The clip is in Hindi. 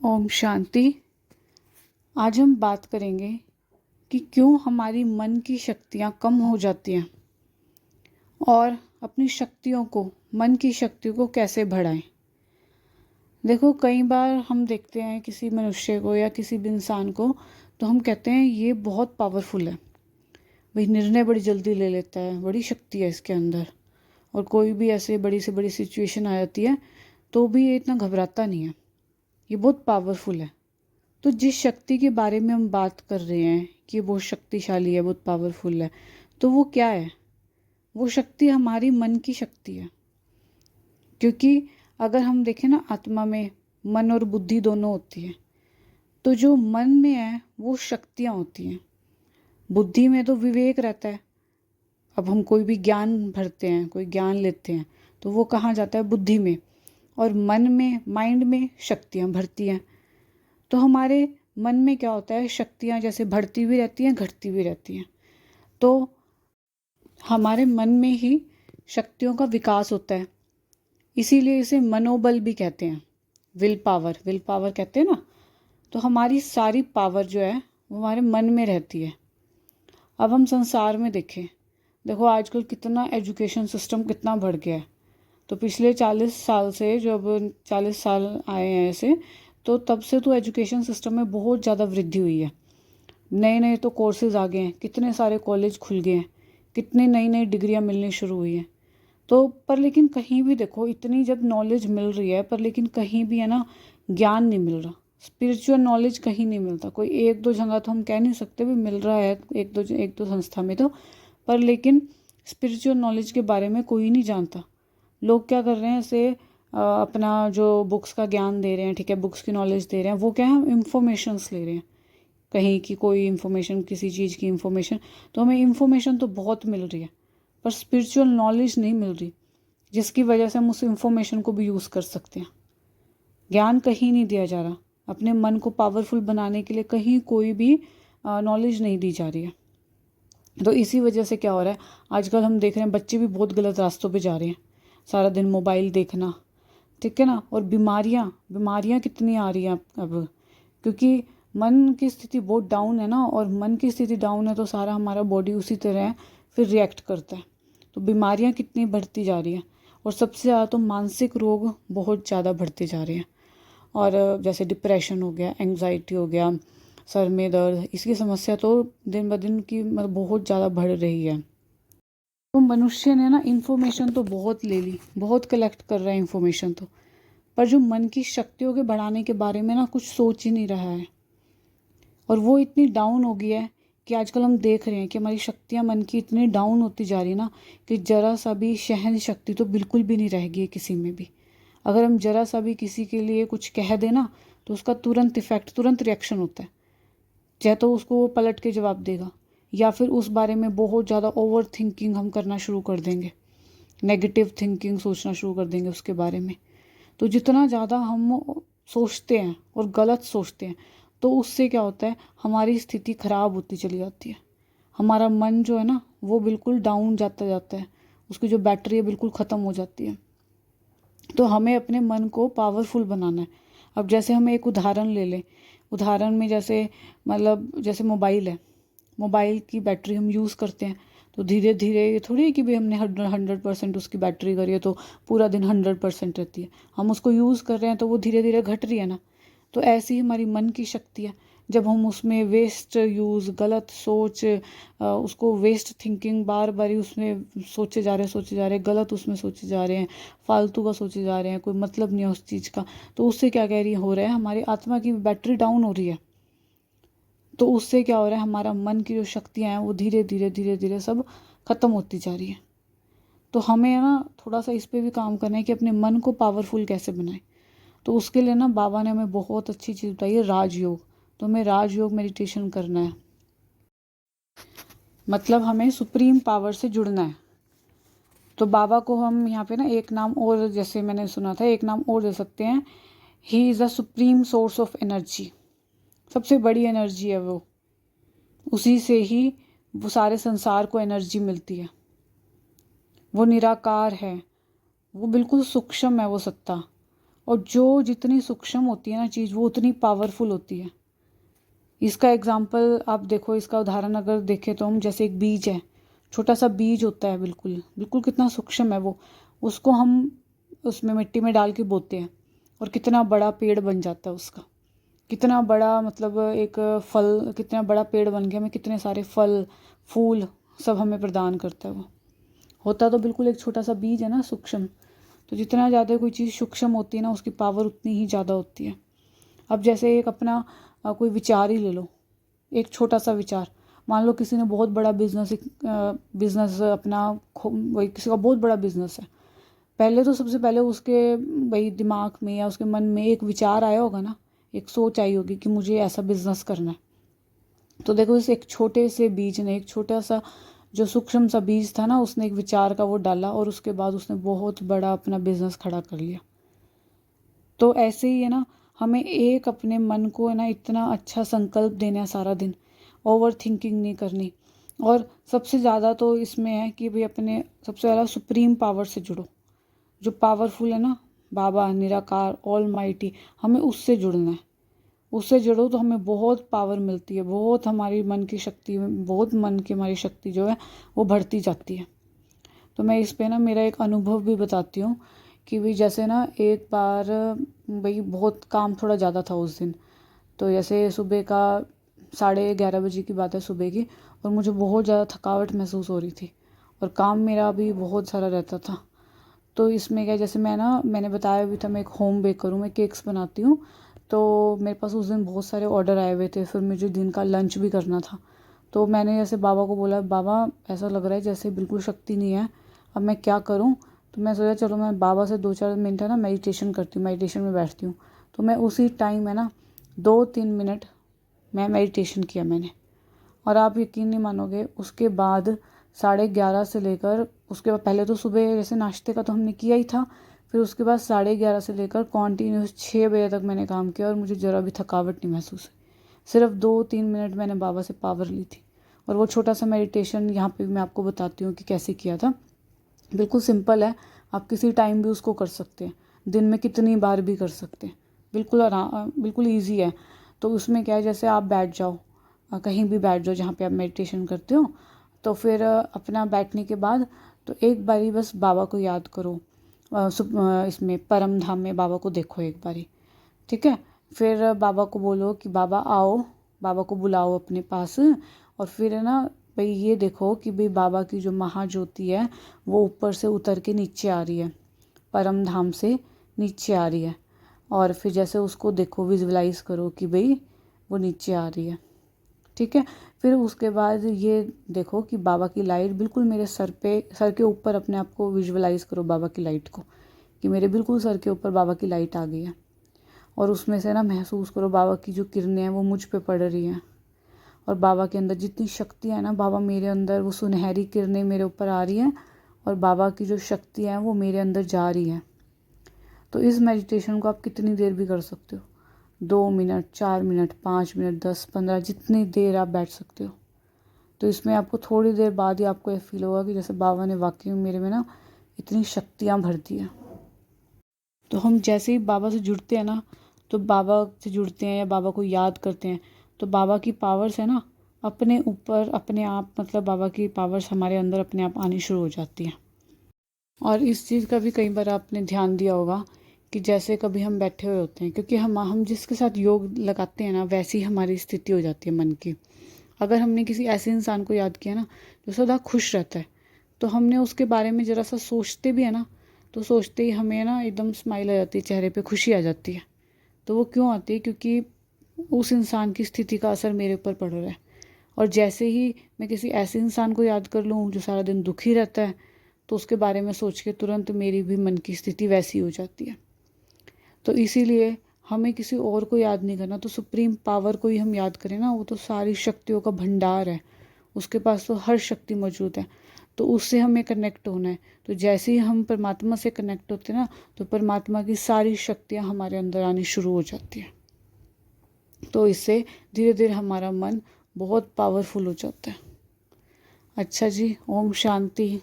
ओम शांति। आज हम बात करेंगे कि क्यों हमारी मन की शक्तियाँ कम हो जाती हैं और अपनी शक्तियों को, मन की शक्तियों को कैसे बढ़ाएं। देखो, कई बार हम देखते हैं किसी मनुष्य को या किसी भी इंसान को, तो हम कहते हैं ये बहुत पावरफुल है, वही निर्णय बड़ी जल्दी ले लेता है, बड़ी शक्ति है इसके अंदर। और कोई भी ऐसे बड़ी से बड़ी सिचुएशन आ जाती है तो भी ये इतना घबराता नहीं है, ये बहुत पावरफुल है। तो जिस शक्ति के बारे में हम बात कर रहे हैं कि बहुत शक्तिशाली है, बहुत पावरफुल है, तो वो क्या है? वो शक्ति हमारी मन की शक्ति है। क्योंकि अगर हम देखें ना, आत्मा में मन और बुद्धि दोनों होती है। तो जो मन में है वो शक्तियाँ होती हैं, बुद्धि में तो विवेक रहता है। अब हम कोई भी ज्ञान भरते हैं, कोई ज्ञान लेते हैं, तो वो कहाँ जाता है? बुद्धि में। और मन में, माइंड में शक्तियाँ भरती हैं। तो हमारे मन में क्या होता है? शक्तियाँ जैसे बढ़ती भी रहती हैं, घटती भी रहती हैं। तो हमारे मन में ही शक्तियों का विकास होता है, इसीलिए इसे मनोबल भी कहते हैं। विल पावर कहते हैं ना। तो हमारी सारी पावर जो है वो हमारे मन में रहती है। अब हम संसार में देखें, देखो आजकल कितना एजुकेशन सिस्टम कितना बढ़ गया है। तो पिछले 40 साल से, जो अब 40 साल आए हैं ऐसे, तो तब से तो एजुकेशन सिस्टम में बहुत ज़्यादा वृद्धि हुई है। नए नए तो कोर्सेज आ गए हैं, कितने सारे कॉलेज खुल गए हैं, कितनी नई नई डिग्रियां मिलनी शुरू हुई हैं। तो पर लेकिन कहीं भी देखो, इतनी जब नॉलेज मिल रही है, पर लेकिन कहीं भी है ना, ज्ञान नहीं मिल रहा। स्पिरिचुअल नॉलेज कहीं नहीं मिलता। कोई एक दो जगह तो हम कह नहीं सकते भी मिल रहा है, एक दो संस्था में तो, पर लेकिन स्पिरिचुअल नॉलेज के बारे में कोई नहीं जानता। लोग क्या कर रहे हैं, ऐसे अपना जो बुक्स का ज्ञान दे रहे हैं, ठीक है, बुक्स की नॉलेज दे रहे हैं, वो क्या है, हम इंफॉर्मेशंस ले रहे हैं, कहीं की कोई इन्फॉर्मेशन, किसी चीज़ की इन्फॉर्मेशन। तो हमें इन्फॉर्मेशन तो बहुत मिल रही है, पर स्पिरिचुअल नॉलेज नहीं मिल रही, जिसकी वजह से हम उस इन्फॉर्मेशन को भी यूज़ कर सकते हैं। ज्ञान कहीं नहीं दिया जा रहा, अपने मन को पावरफुल बनाने के लिए कहीं कोई भी नॉलेज नहीं दी जा रही है। तो इसी वजह से क्या हो रहा है, आजकल हम देख रहे हैं बच्चे भी बहुत गलत रास्तों पे जा रहे हैं। सारा दिन मोबाइल देखना, ठीक है ना। और बीमारियाँ कितनी आ रही हैं अब, क्योंकि मन की स्थिति बहुत डाउन है ना। और मन की स्थिति डाउन है तो सारा हमारा बॉडी उसी तरह फिर रिएक्ट करता है। तो बीमारियाँ कितनी बढ़ती जा रही हैं। और सबसे ज़्यादा तो मानसिक रोग बहुत ज़्यादा बढ़ते जा रहे हैं। और जैसे डिप्रेशन हो गया, एंग्जाइटी हो गया, सर में दर्द, इसकी समस्या तो दिन ब दिन की मतलब बहुत ज़्यादा बढ़ रही है। तो मनुष्य ने ना इन्फॉर्मेशन तो बहुत ले ली, बहुत कलेक्ट कर रहा है इन्फॉर्मेशन तो, पर जो मन की शक्तियों के बढ़ाने के बारे में ना कुछ सोच ही नहीं रहा है। और वो इतनी डाउन हो गई है कि आजकल हम देख रहे हैं कि हमारी शक्तियाँ मन की इतनी डाउन होती जा रही है ना, कि ज़रा सा भी सहन शक्ति तो बिल्कुल भी नहीं रह गई है किसी में भी। अगर हम ज़रा सा भी किसी के लिए कुछ कह दें ना, तो उसका तुरंत इफेक्ट, तुरंत रिएक्शन होता है। चाहे तो उसको वो पलट के जवाब देगा, या फिर उस बारे में बहुत ज़्यादा ओवर थिंकिंग हम करना शुरू कर देंगे, नेगेटिव थिंकिंग सोचना शुरू कर देंगे उसके बारे में। तो जितना ज़्यादा हम सोचते हैं और गलत सोचते हैं, तो उससे क्या होता है, हमारी स्थिति खराब होती चली जाती है। हमारा मन जो है ना, वो बिल्कुल डाउन जाता जाता है, उसकी जो बैटरी है बिल्कुल ख़त्म हो जाती है। तो हमें अपने मन को पावरफुल बनाना है। अब जैसे हम एक उदाहरण ले लें, उदाहरण में जैसे मतलब जैसे मोबाइल है, मोबाइल की बैटरी हम यूज़ करते हैं, तो धीरे धीरे, ये थोड़ी है कि भाई हमने 100% उसकी बैटरी करी है तो पूरा दिन 100% रहती है। हम उसको यूज़ कर रहे हैं तो वो धीरे धीरे घट रही है ना। तो ऐसी ही हमारी मन की शक्ति है। जब हम उसमें वेस्ट यूज़, गलत सोच, उसको वेस्ट थिंकिंग, बार बार ही उसमें सोचे जा रहे हैं, गलत उसमें सोचे जा रहे हैं, फालतू का सोचे जा रहे हैं, कोई मतलब नहीं है उस चीज़ का, तो उससे क्या कह रही हो रहा है, हमारी आत्मा की बैटरी डाउन हो रही है। तो उससे क्या हो रहा है, हमारा मन की जो शक्तियाँ हैं वो धीरे धीरे सब ख़त्म होती जा रही है। तो हमें ना थोड़ा सा इस पे भी काम करना है कि अपने मन को पावरफुल कैसे बनाएं। तो उसके लिए ना बाबा ने हमें बहुत अच्छी चीज़ बताई है, राजयोग। तो हमें राजयोग मेडिटेशन करना है, मतलब हमें सुप्रीम पावर से जुड़ना है। तो बाबा को हम यहाँ पे ना एक नाम और, जैसे मैंने सुना था, एक नाम और दे सकते हैं, he is the supreme source of energy. सबसे बड़ी एनर्जी है वो, उसी से ही वो सारे संसार को एनर्जी मिलती है। वो निराकार है, वो बिल्कुल सूक्ष्म है वो सत्ता। और जो जितनी सूक्ष्म होती है ना चीज़, वो उतनी पावरफुल होती है। इसका एग्जाम्पल आप देखो, इसका उदाहरण अगर देखें तो हम, जैसे एक बीज है, छोटा सा बीज होता है, बिल्कुल बिल्कुल कितना सूक्ष्म है वो, उसको हम उसमें मिट्टी में डाल के बोते हैं और कितना बड़ा पेड़ बन जाता है उसका, कितना बड़ा, मतलब एक फल, कितना बड़ा पेड़ बन गया, हमें कितने सारे फल फूल सब हमें प्रदान करता है। वो होता तो बिल्कुल एक छोटा सा बीज है ना, सूक्ष्म। तो जितना ज़्यादा कोई चीज़ सूक्ष्म होती है ना, उसकी पावर उतनी ही ज़्यादा होती है। अब जैसे एक अपना कोई विचार ही ले लो, एक छोटा सा विचार। मान लो किसी ने बहुत बड़ा बिजनेस अपना, वही किसी का बहुत बड़ा बिजनेस है। पहले तो सबसे पहले उसके वही दिमाग में या उसके मन में एक विचार आया होगा ना, एक सोच आई होगी कि मुझे ऐसा बिजनेस करना है। तो देखो, इस एक छोटे से बीज ने, एक छोटा सा जो सूक्ष्म सा बीज था ना, उसने एक विचार का वो डाला और उसके बाद उसने बहुत बड़ा अपना बिजनेस खड़ा कर लिया। तो ऐसे ही है ना, हमें एक अपने मन को है ना इतना अच्छा संकल्प देना है सारा दिन, ओवर थिंकिंग नहीं करनी। और सबसे ज़्यादा तो इसमें है कि भाई अपने सबसे ज़्यादा सुप्रीम पावर से जुड़ो, जो पावरफुल है ना, बाबा निराकार ऑल माइटी, हमें उससे जुड़ना है। उससे जुड़ो तो हमें बहुत पावर मिलती है, बहुत हमारी मन की शक्ति, बहुत मन की हमारी शक्ति जो है वो बढ़ती जाती है। तो मैं इस पे ना मेरा एक अनुभव भी बताती हूँ कि भाई जैसे ना एक बार, भाई बहुत काम थोड़ा ज़्यादा था उस दिन। तो जैसे सुबह का 11:30 बजे की बात है, सुबह की, और मुझे बहुत ज़्यादा थकावट महसूस हो रही थी और काम मेरा भी बहुत सारा रहता था। तो इसमें क्या, जैसे मैंने बताया भी था, मैं एक होम बेकर हूँ, मैं केक्स बनाती हूँ। तो मेरे पास उस दिन बहुत सारे ऑर्डर आए हुए थे, फिर मुझे दिन का लंच भी करना था। तो मैंने जैसे बाबा को बोला, बाबा ऐसा लग रहा है जैसे बिल्कुल शक्ति नहीं है, अब मैं क्या करूँ। तो मैं सोचा चलो मैं बाबा से 2-4 मिनट है ना मेडिटेशन करती हूँ, मेडिटेशन में बैठती हूँ। तो मैं उसी टाइम है ना 2-3 मिनट मैं मेडिटेशन किया मैंने। और आप यकीन नहीं मानोगे, उसके बाद 11:30 से लेकर, उसके बाद पहले तो सुबह जैसे नाश्ते का तो हमने किया ही था, फिर उसके बाद 11:30 से लेकर कॉन्टीन्यूस 6 बजे तक मैंने काम किया और मुझे ज़रा भी थकावट नहीं महसूस हुई। सिर्फ 2-3 मिनट मैंने बाबा से पावर ली थी। और वो छोटा सा मेडिटेशन यहाँ पे मैं आपको बताती हूँ कि कैसे किया था। बिल्कुल सिंपल है, आप किसी टाइम भी उसको कर सकते हैं, दिन में कितनी बार भी कर सकते हैं, बिल्कुल आराम, बिल्कुल ईजी है। तो उसमें क्या है, जैसे आप बैठ जाओ, कहीं भी बैठ जाओ जहाँ पे आप मेडिटेशन करते हो। तो फिर अपना बैठने के बाद तो एक बारी बस बाबा को याद करो, इसमें परम धाम में बाबा को देखो एक बारी, ठीक है। फिर बाबा को बोलो कि बाबा आओ, बाबा को बुलाओ अपने पास। और फिर है ना भाई ये देखो कि भाई बाबा की जो महाज्योति है वो ऊपर से उतर के नीचे आ रही है, परम धाम से नीचे आ रही है। और फिर जैसे उसको देखो, विजुअलाइज करो कि भाई वो नीचे आ रही है, ठीक है। फिर उसके बाद ये देखो कि बाबा की लाइट बिल्कुल मेरे सर के ऊपर, अपने आप को विजुअलाइज करो बाबा की लाइट को, कि मेरे बिल्कुल सर के ऊपर बाबा की लाइट आ गई है। और उसमें से ना महसूस करो बाबा की जो किरणें हैं वो मुझ पे पड़ रही हैं। और बाबा के अंदर जितनी शक्ति है ना, बाबा मेरे अंदर, वो सुनहरी किरणें मेरे ऊपर आ रही हैं और बाबा की जो शक्ति है वो मेरे अंदर जा रही है। तो इस मेडिटेशन को आप कितनी देर भी कर सकते हो, 2 मिनट, 4 मिनट, 5 मिनट, 10-15, जितनी देर आप बैठ सकते हो। तो इसमें आपको थोड़ी देर बाद ही आपको ये फील होगा कि जैसे बाबा ने वाकई में मेरे में ना इतनी शक्तियाँ भर दी हैं। तो हम जैसे ही बाबा से जुड़ते हैं ना, तो बाबा से जुड़ते हैं या बाबा को याद करते हैं, तो बाबा की पावर्स है ना अपने ऊपर अपने आप, मतलब बाबा की पावर्स हमारे अंदर अपने आप आनी शुरू हो जाती हैं। और इस चीज़ का भी कई बार आपने ध्यान दिया होगा कि जैसे कभी हम बैठे हुए होते हैं, क्योंकि हम जिसके साथ योग लगाते हैं ना, वैसी हमारी स्थिति हो जाती है मन की। अगर हमने किसी ऐसे इंसान को याद किया ना जो सदा खुश रहता है, तो हमने उसके बारे में ज़रा सा सोचते भी है ना, तो सोचते ही हमें ना एकदम स्माइल आ जाती है, चेहरे पे खुशी आ जाती है। तो वो क्यों आती है? क्योंकि उस इंसान की स्थिति का असर मेरे ऊपर पड़ रहा है। और जैसे ही मैं किसी ऐसे इंसान को याद कर लूँ जो सारा दिन दुखी रहता है, तो उसके बारे में सोच के तुरंत मेरी भी मन की स्थिति वैसी हो जाती है। तो इसीलिए हमें किसी और को याद नहीं करना, तो सुप्रीम पावर को ही हम याद करें ना, वो तो सारी शक्तियों का भंडार है, उसके पास तो हर शक्ति मौजूद है। तो उससे हमें कनेक्ट होना है। तो जैसे ही हम परमात्मा से कनेक्ट होते हैं ना, तो परमात्मा की सारी शक्तियाँ हमारे अंदर आनी शुरू हो जाती हैं। तो इससे धीरे धीरे हमारा मन बहुत पावरफुल हो जाता है। अच्छा जी, ओम शांति।